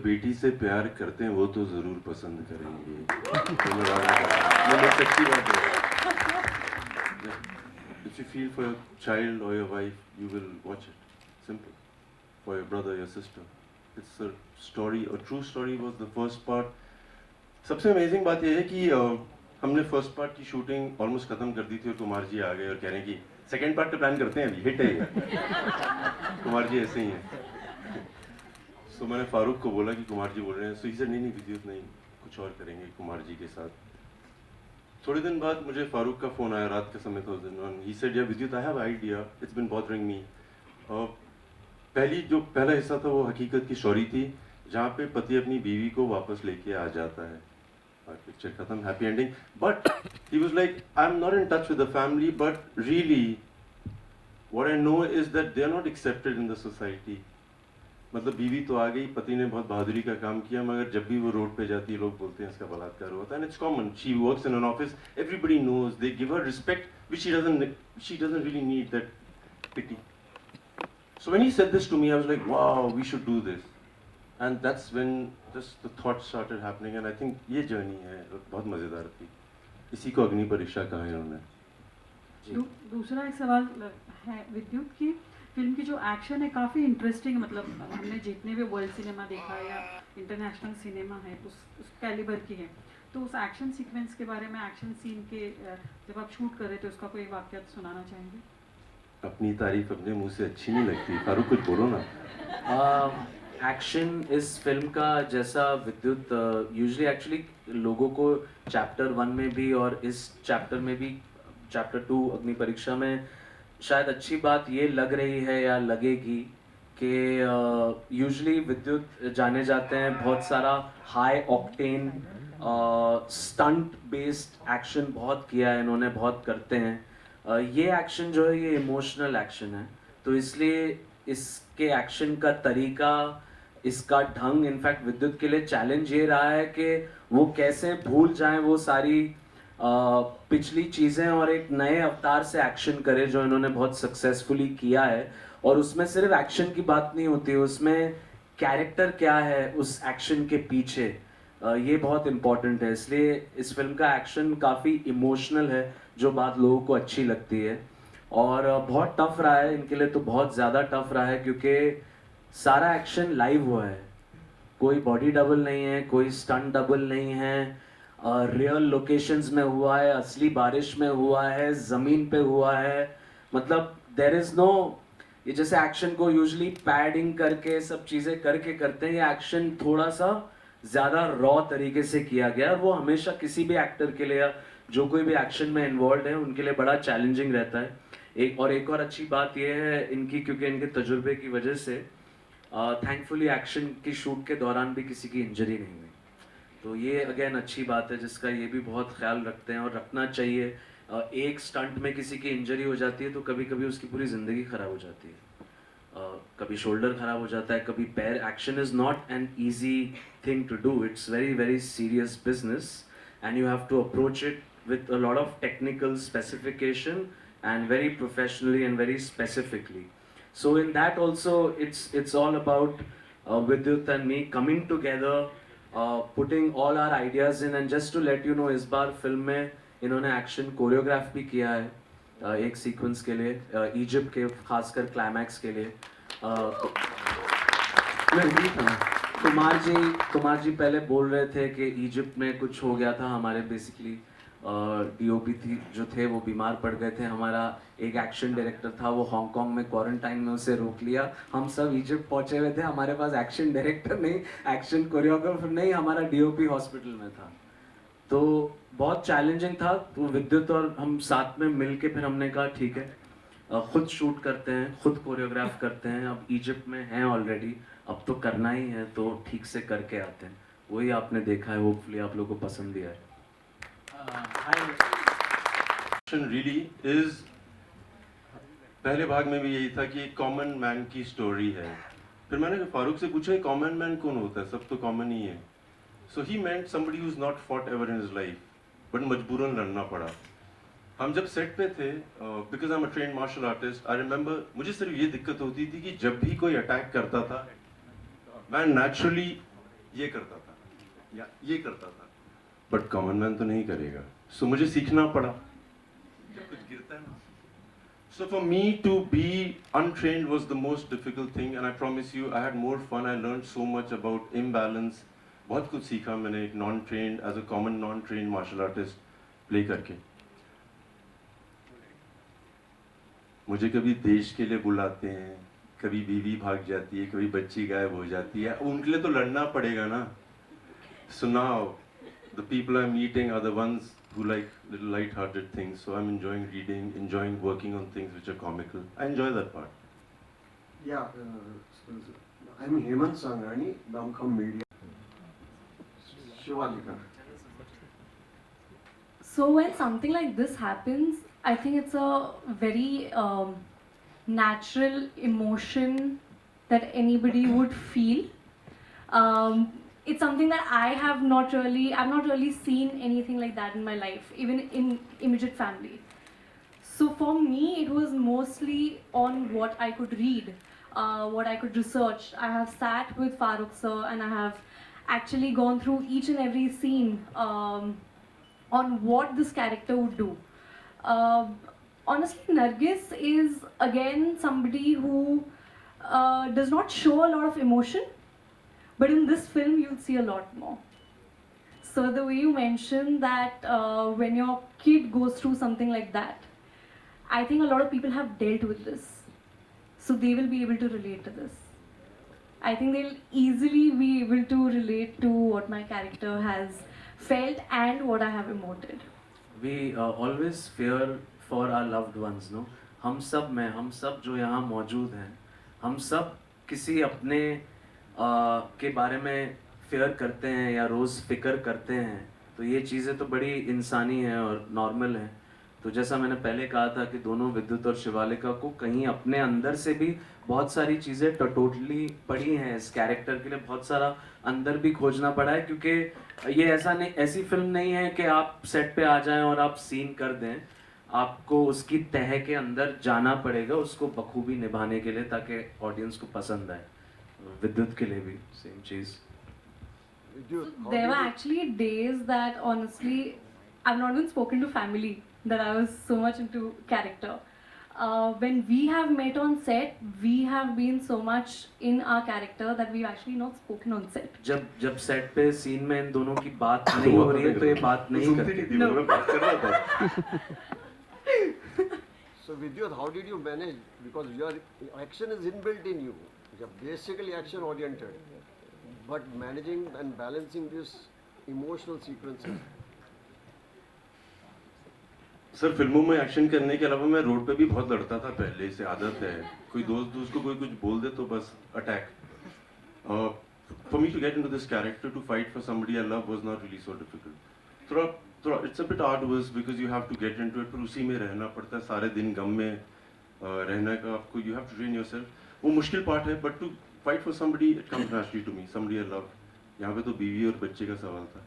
बेटी से प्यार करते हैं वो तो ज़रूर पसंद करेंगे। तो मैं सच्ची बात है। If you feel for your child or your wife, you will watch it. Simple. For your brother, your sister. It's a story, a true story was the first part. सबसे अमेजिंग बात यह है कि हमने फर्स्ट पार्ट की shooting almost खत्म कर दी थी और कुमार जी आ गए और कह रहे हैं कि सेकंड पार्ट का प्लान करते हैं, अभी हिट है ये। कुमार जी ऐसे ही हैं। सो मैंने फारूक को बोला कि कुमार जी बोल रहे हैं, सो ही नहीं विद्युत नहीं, कुछ और करेंगे कुमार जी के साथ। थोड़े दिन बाद मुझे फारूक का फ़ोन आया, रात के समय था उस दिन। ही सेड या Vidyut, I have idea, it's been bothering me. पहला हिस्सा था वो हकीकत की स्टोरी थी, जहाँ पे पति अपनी बीवी को वापस लेके आ जाता है। पिक्चर खत्म, happy ending. But he was like, I am not in touch with the family, but really what I know is that they are not accepted in the society. मतलब बीवी तो आ गई, पति ने बहुत बहादुरी का काम किया, मगर जब भी वो रोड पे जाती है लोग बोलते हैं इसका बलात्कार हुआ था। And it's common, she works in an office, everybody knows, they give her respect which she doesn't really need that pity. So when he said this to me, I was like, wow, we should do this. And that's when just the thoughts started happening. And I think ये journey है, बहुत मज़ेदार थी। इसी को अग्नि परीक्षा कहा है उन्होंने। दूसरा एक सवाल है विद्युत की, फिल्म की जो एक्शन है काफ़ी इंटरेस्टिंग, मतलब हमने जितने भी वर्ल्ड सिनेमा देखा या इंटरनेशनल सिनेमा है उस कैलिबर की है। तो उस एक्शन सीक्वेंस के बारे में, एक्शन सीन के जब आप शूट कर रहे थे उसका कोई वाक़या सुनाना चाहेंगे? अपनी तारीफ अपने मुंह से अच्छी नहीं लगती, फारूक कुछ बोलो ना। एक्शन इस फिल्म का, जैसा विद्युत यूजुअली एक्चुअली लोगों को चैप्टर 1 में भी और इस चैप्टर में भी, चैप्टर 2 अग्नि परीक्षा में शायद अच्छी बात ये लग रही है या लगेगी कि यूजुअली विद्युत जाने जाते हैं बहुत सारा high octane stunt based action बहुत किया है इन्होंने, बहुत करते हैं। ये एक्शन जो है ये इमोशनल एक्शन है, तो इसलिए इसके एक्शन का तरीका, इसका ढंग, इनफैक्ट विद्युत के लिए चैलेंज ये रहा है कि वो कैसे भूल जाएं वो सारी पिछली चीज़ें और एक नए अवतार से एक्शन करे, जो इन्होंने बहुत सक्सेसफुली किया है। और उसमें सिर्फ एक्शन की बात नहीं होती, उसमें कैरेक्टर क्या है उस एक्शन के पीछे, ये बहुत इम्पॉर्टेंट है। इसलिए इस फिल्म का एक्शन काफ़ी इमोशनल है, जो बात लोगों को अच्छी लगती है। और बहुत टफ रहा है इनके लिए, तो बहुत ज़्यादा टफ रहा है, क्योंकि सारा एक्शन लाइव हुआ है, कोई बॉडी डबल नहीं है, कोई स्टंट डबल नहीं है, रियल लोकेशंस में हुआ है, असली बारिश में हुआ है, ज़मीन पे हुआ है। मतलब देयर इज़ नो, ये जैसे एक्शन को यूजुअली पैडिंग करके सब चीज़ें करके करते हैं, ये एक्शन थोड़ा सा ज़्यादा रॉ तरीके से किया गया। वो हमेशा किसी भी एक्टर के लिए, जो कोई भी एक्शन में इन्वॉल्व है, उनके लिए बड़ा चैलेंजिंग रहता है। एक और अच्छी बात यह है इनकी, क्योंकि इनके तजुर्बे की वजह से थैंकफुली एक्शन की शूट के दौरान भी किसी की इंजरी नहीं हुई, तो ये अगेन अच्छी बात है, जिसका ये भी बहुत ख्याल रखते हैं और रखना चाहिए। एक स्टंट में किसी की इंजरी हो जाती है तो कभी कभी उसकी पूरी ज़िंदगी ख़राब हो जाती है। कभी शोल्डर ख़राब हो जाता है, कभी पैर। Action is not an easy thing to do, it's very very serious business and you have to approach it with a lot of technical specification and very professionally and very specifically. So in that also it's all about Vidyut and me coming together, putting all our ideas in, and just to let you know, इस बार film में इन्होंने action choreograph भी किया है एक sequence के लिए, Egypt के खासकर क्लाइमैक्स के लिए। कुमार जी पहले बोल रहे थे कि इजिप्ट में कुछ हो गया था, हमारे बेसिकली डीओपी थी जो थे वो बीमार पड़ गए थे। हमारा एक एक्शन डायरेक्टर था, वो हांगकांग में क्वारंटाइन में, उसे रोक लिया। हम सब इजिप्ट पहुंचे हुए थे, हमारे पास एक्शन डायरेक्टर नहीं, एक्शन कोरियोग्राफर नहीं, हमारा डीओपी हॉस्पिटल में था, तो बहुत चैलेंजिंग था। तो विद्युत और हम साथ में मिल के फिर हमने कहा ठीक है, खुद शूट करते हैं, खुद कोरियोग्राफ करते हैं। अब इजिप्ट में हैं ऑलरेडी, अब तो करना ही है, तो ठीक से करके आते हैं। वही आपने देखा है, होपफुली आप लोगों को पसंद भी आए। really is, पहले भाग में भी यही था कि एक कॉमन मैन की स्टोरी है। फिर मैंने फारूक से पूछा कॉमन मैन कौन होता है, सब तो कॉमन ही है। So he meant somebody who's not fought ever in his life, but मजबूरन लड़ना पड़ा। हम जब सेट पे थे, because I am a trained martial artist, I remember मुझे सिर्फ ये दिक्कत होती थी कि जब भी कोई अटैक करता था, मैं नेचुरली ये करता था या ये करता था, बट कॉमन मैन तो नहीं करेगा, सो मुझे सीखना पड़ा, जब कुछ गिरता है ना। So for me to be untrained was the most difficult thing, and I promise you I had more fun. I learned so much about imbalance. बहुत कुछ सीखा मैंने एक non-trained, as a common non-trained martial artist play करके। मुझे कभी देश के लिए बुलाते हैं, कभी बीवी भाग जाती है, कभी बच्ची गायब हो जाती है, उनके लिए तो लड़ना पड़ेगा ना। So now the people I'm meeting are the ones who like little light-hearted things. So I'm enjoying reading, enjoying working on things which are comical. I enjoy that part. Yeah, I'm Hemant Sanghani, Damkham Media. Shivalika. So when something like this happens, I think it's a very natural emotion that anybody would feel. It's something that I've not really seen anything like that in my life, even in immediate family. So for me, it was mostly on what I could read, what I could research. I have sat with Farooq sir and I have actually gone through each and every scene on what this character would do. Honestly, Nargis is again somebody who does not show a lot of emotion, but in this film you'll see a lot more. So the way you mentioned that when your kid goes through something like that, I think a lot of people have dealt with this, so they will be able to relate to this. I think they'll easily be able to relate to what my character has felt and what I have emoted. We always fear for our loved ones, no? हम सब जो यहाँ मौजूद हैं, हम सब किसी अपने के बारे में फेयर करते हैं या रोज़ फिक्र करते हैं, तो ये चीज़ें तो बड़ी इंसानी हैं और नॉर्मल हैं। तो जैसा मैंने पहले कहा था कि दोनों विद्युत और शिवालिका को कहीं अपने अंदर से भी बहुत सारी चीज़ें टोटली पड़ी हैं इस कैरेक्टर के लिए, बहुत सारा अंदर भी खोजना पड़ा है, क्योंकि ये ऐसी फिल्म नहीं है कि आप सेट पे आ जाएं और आप सीन कर दें। आपको उसकी तह के अंदर जाना पड़ेगा उसको बखूबी निभाने के लिए, ताकि ऑडियंस को पसंद आए। विद्युत के लिए भी same cheese. There were actually days that honestly I've not even spoken to family, that I was so much into character. When we have met on set, we have been so much in our character that we've actually not spoken on set. जब set पे scene में इन दोनों की बात नहीं हो रही है तो ये बात नहीं करते। मैं बात कर रहा था। So Vidyut, how did you manage? Because your action is inbuilt in you. You're basically action oriented. But managing and balancing these emotional sequences. Sir फिल्मों में एक्शन करने के अलावा मैं रोड पे भी बहुत लड़ता था पहले से, आदत है। कोई दोस्त को कोई कुछ बोल दे तो बस attack. For me to get into this character, to fight for somebody I love was not really so difficult. थोड़ा it's a bit arduous because you have to get into it, पर उसी में रहना पड़ता है सारे दिन, गम में रहने का आपको, you have to train yourself. वो मुश्किल पार्ट है, but to fight for somebody it comes naturally to me, somebody I love. यहाँ पे तो बीवी और बच्चे का सवाल था।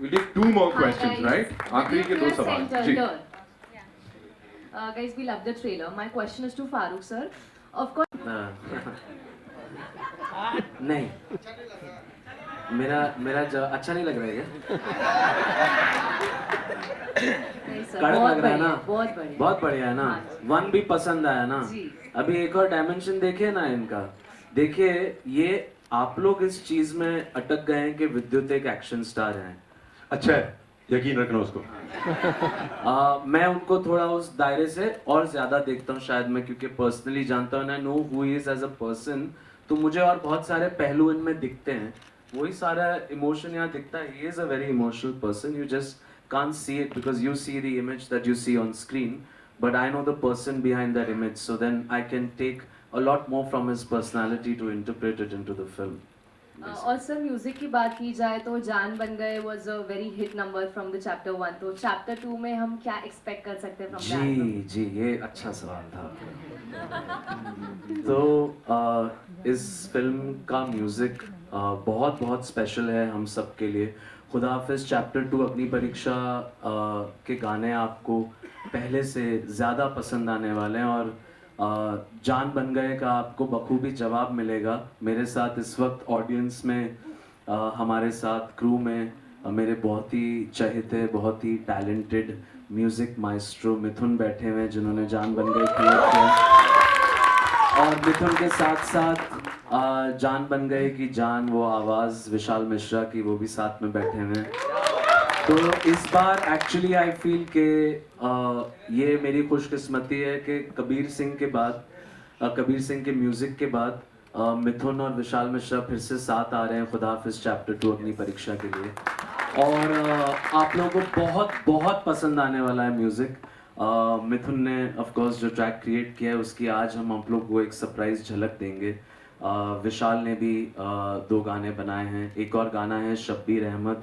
We'll take two more questions, right? आखिरी के दो सवाल। जी। Guys, we love the trailer. My question is to Farooq sir. Of course. नहीं, मेरा अच्छा नहीं लग रहा है क्या? नहीं सर, कड़क लग रहा है ना? बहुत बढ़िया है ना? हाँ। वन भी पसंद आया ना? जी। अभी एक और डायमेंशन देखिए ना इनका। देखिए ये आप लोग इस चीज में अटक गए हैं कि विद्युत एक एक्शन स्टार हैं। अच्छा है, यकीन रखना उसको। मैं उनको थोड़ा उस दायरे से और ज्यादा देखता हूँ शायद मैं, क्योंकि पर्सनली जानता हूँ, I know who he is as a person, तो मुझे और बहुत सारे पहलू इनमें दिखते हैं। वही सारा इमोशन यहाँ दिखता है। He is a very emotional person, you just can't see it because you see the image that you see on screen, but I know the person behind that image, so then I can take a lot more from his personality to interpret it into the film. और sir music की बात की जाए तो जान बन गए was a very hit number from the chapter 1. तो chapter 2 में हम क्या expect कर सकते हैं from the album? जी ये अच्छा सवाल था। तो इस फिल्म का म्यूजिक बहुत स्पेशल है हम सब के लिए। खुदा हाफिज़ चैप्टर 2 अग्नि परीक्षा के गाने आपको पहले से ज़्यादा पसंद आने वाले हैं, और जान बन गए का आपको बखूबी जवाब मिलेगा। मेरे साथ इस वक्त ऑडियंस में हमारे साथ क्रू में मेरे बहुत ही चहेते, बहुत ही टैलेंटेड म्यूज़िक माइस्ट्रो मिथुन बैठे हुए हैं, जिन्होंने जान बन गए क्रिएट किया। और मिथुन के साथ साथ जान बन गए की जान, वो आवाज़ विशाल मिश्रा की, वो भी साथ में बैठे हुए हैं। तो इस बार एक्चुअली आई फील कि ये मेरी खुशकिस्मती है कि कबीर सिंह के बाद, कबीर सिंह के म्यूज़िक के बाद मिथुन और विशाल मिश्रा फिर से साथ आ रहे हैं खुदा हाफिज़ चैप्टर 2 अग्नि परीक्षा के लिए। और आप लोगों को बहुत बहुत पसंद आने वाला है म्यूज़िक। मिथुन ने ऑफ कोर्स जो ट्रैक क्रिएट किया है उसकी आज हम आप लोग को एक सरप्राइज झलक देंगे। विशाल ने भी 2 गाने बनाए हैं, एक और गाना है शब्बीर अहमद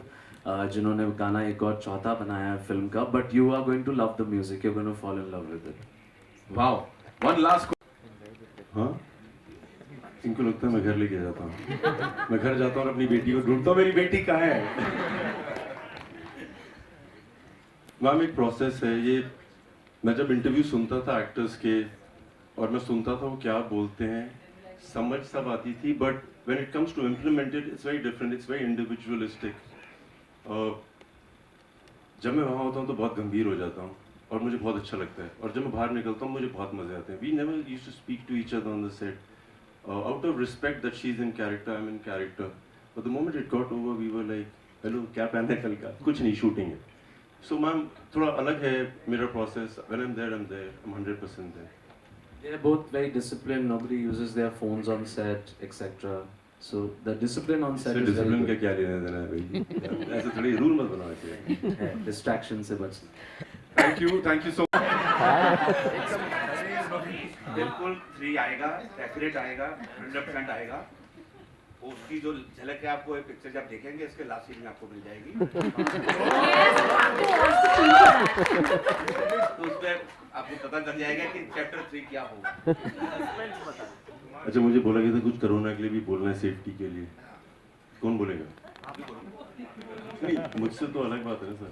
जिन्होंने गाना एक और चौथा बनाया है फिल्म का। But you are going to love the music, you are going to fall in love with it. Wow, one last. हाँ, इनको लगता है मैं घर लेके जाता हूँ। मैं घर जाता हूँ और अपनी बेटी को ढूंढता हूँ, मेरी बेटी कहाँ है। मैम एक प्रोसेस है ये। मैं जब इंटरव्यू सुनता था एक्टर्स के और मैं सुनता था वो क्या बोलते हैं, समझ सब आती थी, but when it comes to implement it, it's very different, it's very individualistic. जब मैं वहाँ होता हूँ तो बहुत गंभीर हो जाता हूँ और मुझे बहुत अच्छा लगता है, और जब मैं बाहर निकलता हूँ मुझे बहुत मजे आते हैं। We never used to speak to each other on the set out of respect that she's in character, I'm in character. But the moment it got over, we were like, hello, क्या पहनना है कल का? कुछ नहीं, shooting है। So ma'am थोड़ा अलग है मेरा process. When I'm there, I'm 100% there. They're both very disciplined. Nobody uses their phones on set, etc. So the discipline on set is discipline very का क्या लेना देना है भाई? ऐसे थोड़ी रूल मत बनाओ ऐसे। good. Distraction से बचना। Thank you so much. बिल्कुल 3 आएगा, डेफिनेट आएगा, 100% आएगा। उसकी जो झलक है आपको पिक्चर जब देखेंगे इसके लास्ट सीन में आपको मिल जाएगी। तो उसमें आपको पता चल जाएगा कि चैप्टर 3 क्या होगा। अच्छा, मुझे बोला गया था कुछ कोरोना के लिए भी बोलना है, सेफ्टी के लिए। कौन बोलेगा? नहीं, मुझसे तो अलग बात है ना सर।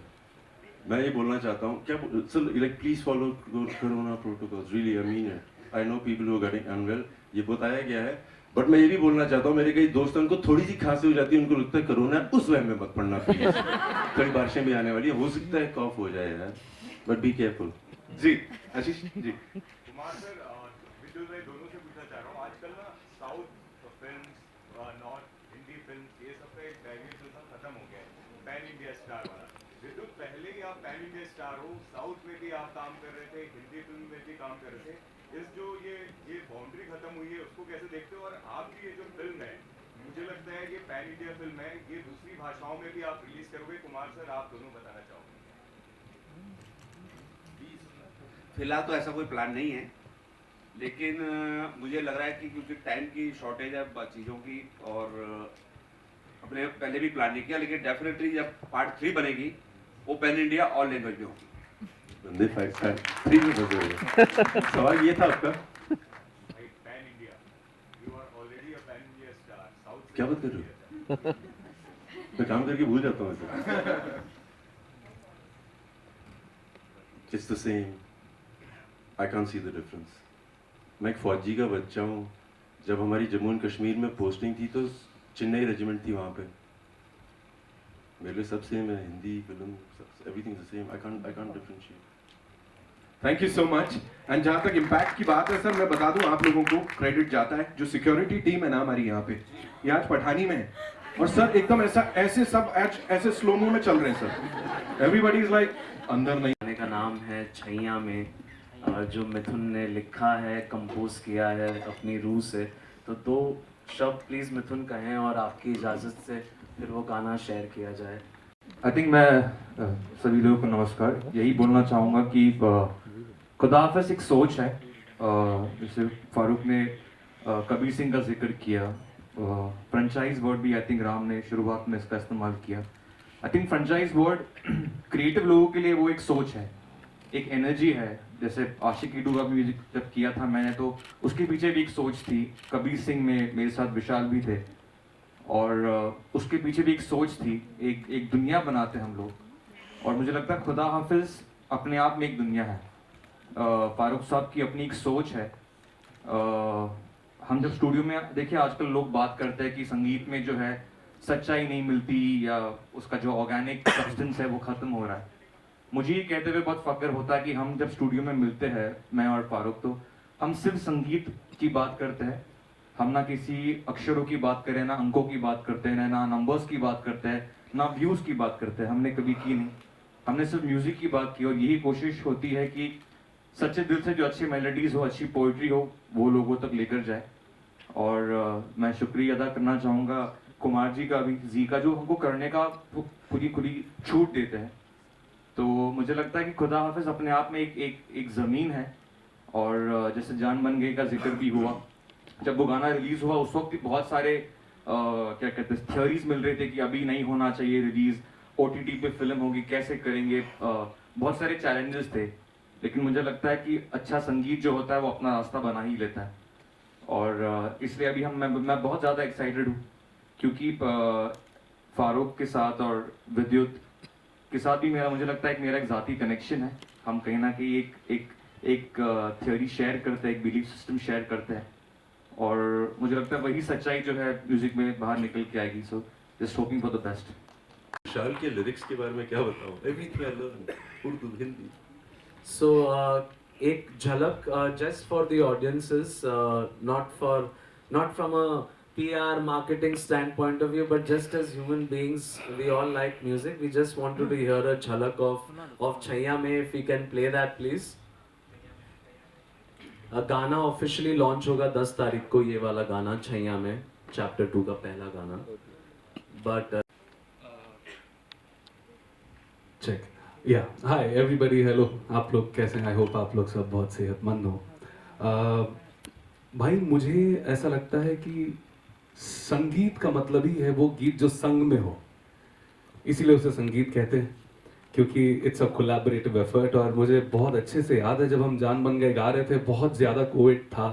मैं ये बोलना चाहता हूँ, क्या sir, like please follow corona protocols, really I mean it. I know people who are getting unwell, ये बताया गया है, बट मैं ये भी बोलना चाहता हूँ, मेरे कई दोस्त हैं उनको थोड़ी सी खांसी हो जाती है, उनको लगता है कोरोना, उस वहम में मत पड़ना प्लीज। थोड़ी बारिशें भी आने वाली है, हो सकता है कॉफ हो जाए यार, बट बी केयरफुल। जी आशीष जी। कुमार सर, विजुअल भाई दोनों से पूछना चाह रहा हूँ, आजकल ना south films, north Hindi films, ये सब का एक बैगेज जो था खत्म हो गया है, पैन इंडिया स्टार वाला। विद्युत, पहले ही आप पैन इंडिया स्टार हो, साउथ में भी आप काम कर रहे थे, हिंदी फिल्म में भी काम कर रहे थे, इस जो ये बाउंड्री खत्म हुई है उसको कैसे देखते हो? और आपकी ये जो फिल्म है, मुझे लगता है ये पैन इंडिया फिल्म है, ये दूसरी भाषाओं में भी आप रिलीज करोगे। कुमार सर, आप दोनों बताना चाहोगे? फिलहाल तो ऐसा कोई प्लान नहीं है, लेकिन मुझे लग रहा है कि क्योंकि टाइम की शॉर्टेज है चीज़ों की, और अपने पहले भी प्लान नहीं किया, लेकिन डेफिनेटली जब पार्ट 3 बनेगी वो पैन इंडिया ऑल लैंग्वेज में होगी। बंदे 3 में फंसे हुए। सवाल ये था आपका, pan India, you are already a pan India star, south क्या बात कर रहे हो? मैं काम करके भूल जाता हूँ ऐसे। It's the same. I can't see the difference. मैं एक फौजी का बच्चा हूँ। जब हमारी जम्मू एंड कश्मीर में पोस्टिंग थी तो चेन्नई रेजिमेंट थी वहाँ पे। मेरे लिए सब सेम है, Hindi film, everything is the same. I can't differentiate. Thank you so much. And जहाँ तक इम्पैक्ट की बात है सर, मैं बता दूं आप लोगों को क्रेडिट जाता है, जो सिक्योरिटी टीम है ना हमारी यहाँ पे, ये आज पठानी में है, और सर एकदम ऐसे सब ऐसे स्लोमो में चल रहे हैं सर। एवरीबॉडी इज लाइक अंदर नहीं। गाने का नाम है छैया में, जो मिथुन ने लिखा है, कंपोज किया है अपनी रूह से। तो 2 शब्द प्लीज़ मिथुन कहें और आपकी इजाज़त से फिर वो गाना शेयर किया जाए। आई थिंक मैं सभी लोगों को नमस्कार, यही बोलना चाहूँगा कि खुदा हाफिज़ एक सोच है। जैसे फारूक ने कबीर सिंह का जिक्र किया, फ्रेंचाइज वर्ड भी आई थिंक राम ने शुरुआत में इसका इस्तेमाल किया। I think franchise word creative लोगों के लिए वो एक सोच है, एक एनर्जी है। जैसे आशिकी 2 का म्यूजिक जब किया था मैंने, तो उसके पीछे भी एक सोच थी। कबीर सिंह में मेरे साथ विशाल भी थे, और उसके पीछे भी एक सोच थी, एक दुनिया बनाते हम लोग। और मुझे लगता है खुदा हाफिज़ अपने आप में एक दुनिया है। फारूक साहब की अपनी एक सोच है, हम जब स्टूडियो में देखिए आजकल लोग बात करते हैं कि संगीत में जो है सच्चाई नहीं मिलती या उसका जो ऑर्गेनिक सब्सटेंस है वो ख़त्म हो रहा है। मुझे ये कहते हुए बहुत फक्र होता है कि हम जब स्टूडियो में मिलते हैं, मैं और फारूक, तो हम सिर्फ संगीत की बात करते हैं। हम ना किसी अक्षरों की बात करें, ना अंकों की बात करते हैं, ना नंबर्स की बात करते हैं, ना व्यूज़ की बात करते हैं। हमने कभी की नहीं। हमने सिर्फ म्यूज़िक की बात की और यही कोशिश होती है कि सच्चे दिल से जो अच्छी मेलोडीज़ हो, अच्छी पोइट्री हो, वो लोगों तक लेकर जाए। और मैं शुक्रिया अदा करना चाहूँगा कुमार जी का भी, जी का, जो हमको करने का खुली छूट देते हैं। तो मुझे लगता है कि खुदा हाफिज़ अपने आप में एक ज़मीन है। और जैसे जान बन गई का जिक्र भी हुआ, जब वो गाना रिलीज़ हुआ उस वक्त बहुत सारे क्या कहते हैं थियोरीज मिल रहे थे कि अभी नहीं होना चाहिए रिलीज़, OTT पे फिल्म होगी, कैसे करेंगे, बहुत सारे चैलेंजेस थे। लेकिन मुझे लगता है कि अच्छा संगीत जो होता है वो अपना रास्ता बना ही लेता है। और इसलिए अभी मैं बहुत ज़्यादा एक्साइटेड हूँ, क्योंकि फारूक के साथ और विद्युत के साथ भी मुझे लगता है मेरा एक ज़ाती कनेक्शन है। हम कहीं ना कहीं एक थ्योरी शेयर करते हैं, एक बिलीफ सिस्टम शेयर करते हैं। और मुझे लगता है वही सच्चाई जो है म्यूज़िक में बाहर निकल के आएगी। So just hoping for the best. Vishal के लिरिक्स के बारे में क्या बताऊँ? Everything I love, Urdu, Hindi. So एक झलक just for the audiences, not from a PR marketing standpoint of view, but just as human beings, we all like music. We just wanted to hear a झलक of छैया में, if we can play that please. गाना officially launch होगा 10 तारीख को, ये वाला गाना छैया में, चैप्टर 2 का पहला गाना। बट चेक या हाय एवरीबॉडी, हेलो, आप लोग कैसे हैं? आई होप आप लोग सब बहुत सेहतमंद हो। भाई मुझे ऐसा लगता है कि संगीत का मतलब ही है वो गीत जो संग में हो, इसीलिए उसे संगीत कहते हैं, क्योंकि इट्स अ कोलैबोरेटिव एफर्ट। और मुझे बहुत अच्छे से याद है जब हम जान बन गए गा रहे थे, बहुत ज़्यादा कोविड था,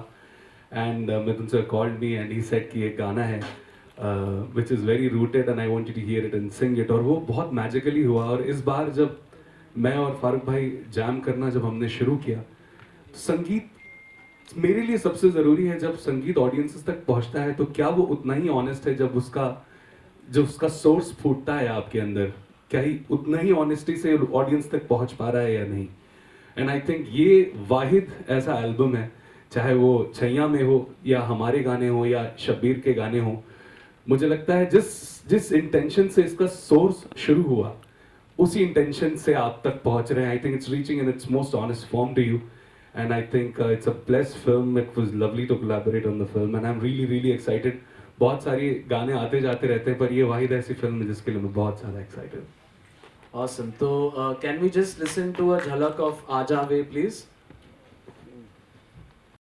and Mithun sir called me and he said कि एक गाना है which is very rooted and I want you to hear it and sing it, और वो बहुत मैजिकली हुआ। और इस बार जब मैं और फारूक भाई जैम करना जब हमने शुरू किया, तो संगीत मेरे लिए सबसे ज़रूरी है। जब संगीत ऑडियंसेस तक पहुंचता है तो क्या वो उतना ही ऑनेस्ट है जब उसका सोर्स फूटता है आपके अंदर, क्या ही उतना ही ऑनेस्टी से ऑडियंस तक पहुंच पा रहा है या नहीं? एंड आई थिंक ये वाहिद ऐसा एल्बम है, चाहे वो छैया में हो या हमारे गाने हो या शब्बीर के गाने हो, मुझे लगता है जिस इंटेंशन से इसका सोर्स शुरू हुआ उसी इंटेंशन से आप तक पहुंच रहे हैं। I think it's reaching in its most honest form to you, and I think it's a blessed film. It was lovely to collaborate on the film and I am really excited. बहुत सारे गाने आते जाते रहते हैं, पर ये वाहिद ऐसी फिल्म है जिसके लिए मैं बहुत ज़्यादा excited. Awesome. So can we just listen to a झलक of आजा वे please?